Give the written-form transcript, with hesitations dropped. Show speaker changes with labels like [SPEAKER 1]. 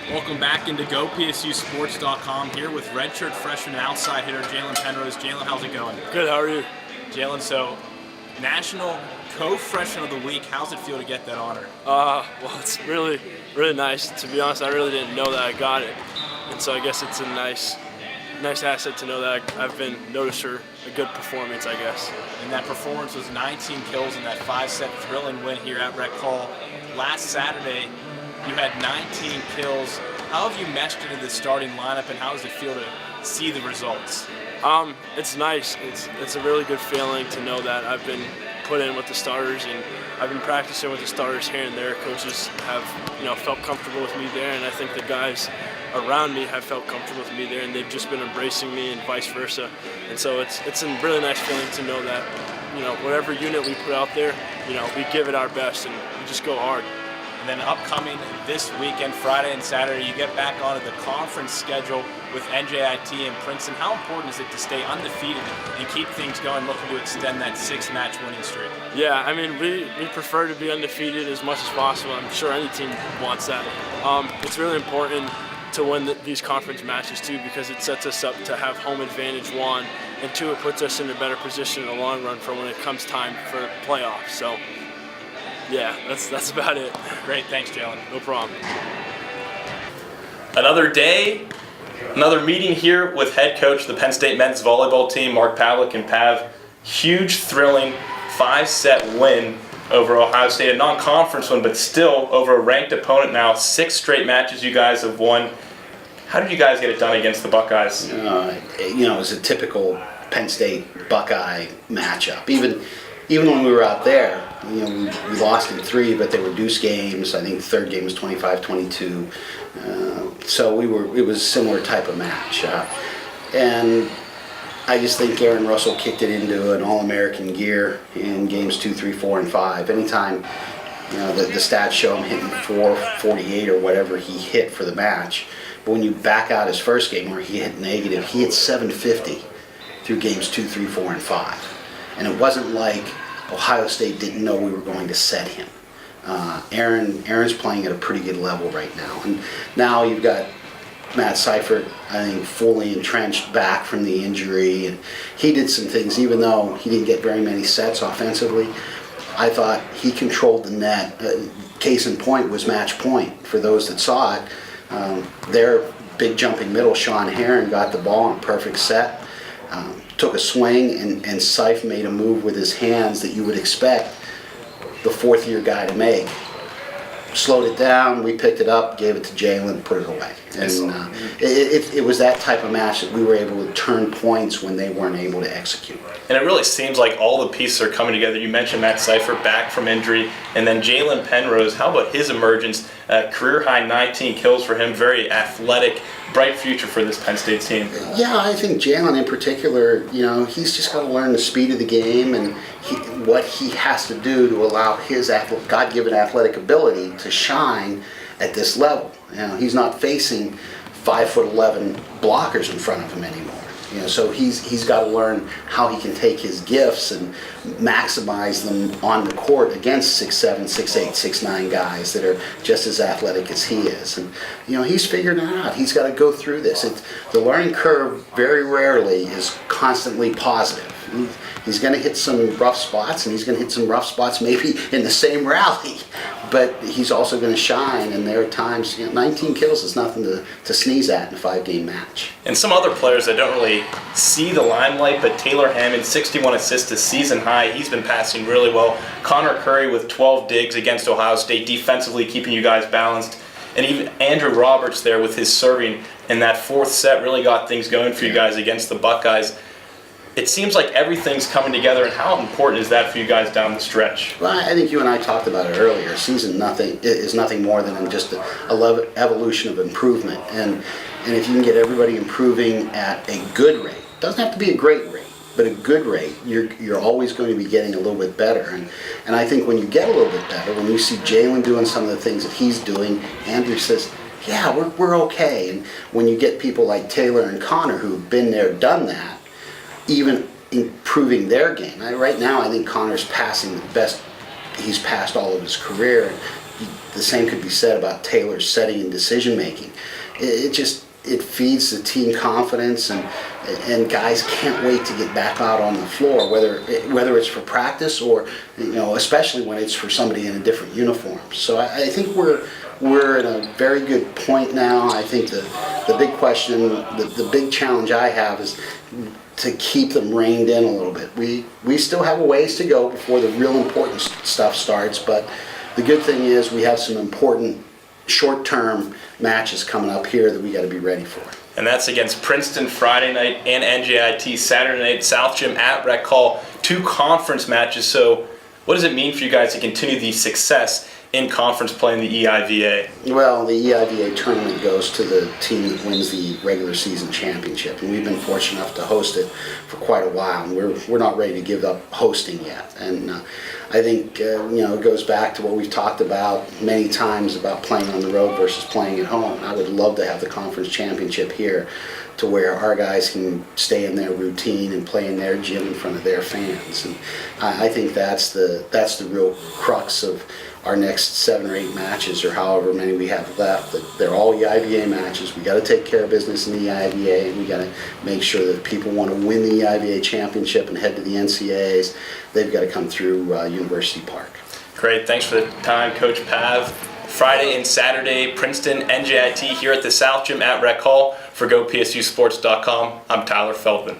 [SPEAKER 1] Welcome back into GoPSUSports.com here with redshirt freshman and outside hitter Jalen Penrose. Jalen, how's it going?
[SPEAKER 2] Good, how are you?
[SPEAKER 1] Jalen, so National Co-Freshman of the Week, how's it feel to get that honor?
[SPEAKER 2] Well, it's really nice. To be honest, I really didn't know that I got it. And so I guess it's a nice asset to know that I've been noticed for a good performance, I guess.
[SPEAKER 1] And that performance was 19 kills in that 5-set thrilling win here at Rec Hall. Last Saturday, you had 19 kills. How have you meshed into the starting lineup, and how does it feel to see the results?
[SPEAKER 2] It's nice. It's a really good feeling to know that I've been put in with the starters, and I've been practicing with the starters here and there. Coaches have, felt comfortable with me there, and I think the guys around me have felt comfortable with me there, and they've just been embracing me and vice versa. And so it's a really nice feeling to know that, whatever unit we put out there, we give it our best and we just go hard.
[SPEAKER 1] And then upcoming this weekend, Friday and Saturday, you get back onto the conference schedule with NJIT and Princeton. How important is it to stay undefeated and keep things going, looking to extend that 6-match winning streak?
[SPEAKER 2] Yeah, I mean, we prefer to be undefeated as much as possible. I'm sure any team wants that. It's really important to win these conference matches too, because it sets us up to have home advantage, one, and two, it puts us in a better position in the long run for when it comes time for playoffs. So yeah, that's about it.
[SPEAKER 1] Great, thanks, Jalen.
[SPEAKER 2] No problem.
[SPEAKER 1] Another day, another meeting here with head coach of the Penn State men's volleyball team, Mark Pavlik and Pav. Huge, thrilling 5-set win over Ohio State, a non-conference one, but still over a ranked opponent now. 6 straight matches you guys have won. How did you guys get it done against the Buckeyes?
[SPEAKER 3] It was a typical Penn State Buckeye matchup. Even when we were out there, we lost in 3, but they were deuce games. I think the third game was 25-22. So it was a similar type of match. And I just think Aaron Russell kicked it into an All-American gear in games 2, 3, 4, and 5. Anytime, the stats show him hitting 448 or whatever he hit for the match. But when you back out his first game where he hit negative, he hit 750 through games 2, 3, 4, and 5. And it wasn't like Ohio State didn't know we were going to set him. Aaron's playing at a pretty good level right now. And now you've got Matt Seifert, I think, fully entrenched back from the injury. And he did some things, even though he didn't get very many sets offensively. I thought he controlled the net. Case in point was match point. For those that saw it, their big jumping middle, Sean Heron, got the ball in a perfect set. Took a swing, and Seif made a move with his hands that you would expect the fourth-year guy to make. Slowed it down, we picked it up, gave it to Jalen, put it away. And it was that type of match that we were able to turn points when they weren't able to execute.
[SPEAKER 1] And it really seems like all the pieces are coming together. You mentioned Matt Seifert back from injury, and then Jalen Penrose. How about his emergence? Career-high 19 kills for him, very athletic, bright future for this Penn State team.
[SPEAKER 3] Yeah, I think Jalen in particular, he's just got to learn the speed of the game and what he has to do to allow his God-given athletic ability to shine at this level. He's not facing 5'11" blockers in front of him anymore. So he's got to learn how he can take his gifts and maximize them on the court against 6'7", 6'8", 6'9" guys that are just as athletic as he is. And he's figuring it out. He's got to go through this. The learning curve very rarely is constantly positive. He's going to hit some rough spots, and he's going to hit some rough spots maybe in the same rally. But he's also going to shine, and there are times, 19 kills is nothing to sneeze at in a 5-game match.
[SPEAKER 1] And some other players that don't really see the limelight, but Taylor Hammond, 61 assists, a season high. He's been passing really well. Connor Curry with 12 digs against Ohio State, defensively keeping you guys balanced. And even Andrew Roberts there with his serving in that 4th set really got things going for you guys against the Buckeyes. It seems like everything's coming together, and how important is that for you guys down the stretch?
[SPEAKER 3] Well, I think you and I talked about it earlier. Season is nothing more than just an evolution of improvement. And if you can get everybody improving at a good rate, it doesn't have to be a great rate, but a good rate, you're always going to be getting a little bit better. And I think when you get a little bit better, when you see Jalen doing some of the things that he's doing, Andrew says, yeah, we're okay. And when you get people like Taylor and Connor who've been there, done that, even improving their game. Right now, I think Connor's passing the best he's passed all of his career. the same could be said about Taylor's setting and decision making. It feeds the team confidence, and guys can't wait to get back out on the floor, whether it's for practice or, especially when it's for somebody in a different uniform. So I think we're in a very good point now. I think the big question, the big challenge I have is to keep them reined in a little bit. We still have a ways to go before the real important stuff starts, but the good thing is we have some important short-term matches coming up here that we got to be ready for.
[SPEAKER 1] And that's against Princeton Friday night and NJIT Saturday night, South Gym at Rec Hall, 2 conference matches. So what does it mean for you guys to continue the success in conference play in the EIVA?
[SPEAKER 3] Well, the EIVA tournament goes to the team that wins the regular season championship, and we've been fortunate enough to host it for quite a while, and we're not ready to give up hosting yet. And I think it goes back to what we've talked about many times about playing on the road versus playing at home. I would love to have the conference championship here, to where our guys can stay in their routine and play in their gym in front of their fans. And I think that's the real crux of our next 7 or 8 matches, or however many we have left. They're all EIVA matches. We got to take care of business in the EIVA, and we got to make sure that if people want to win the EIVA championship and head to the NCAAs, they've got to come through University Park.
[SPEAKER 1] Great, thanks for the time, Coach Pav. Friday and Saturday, Princeton, NJIT here at the South Gym at Rec Hall. For GoPSUSports.com, I'm Tyler Feldman.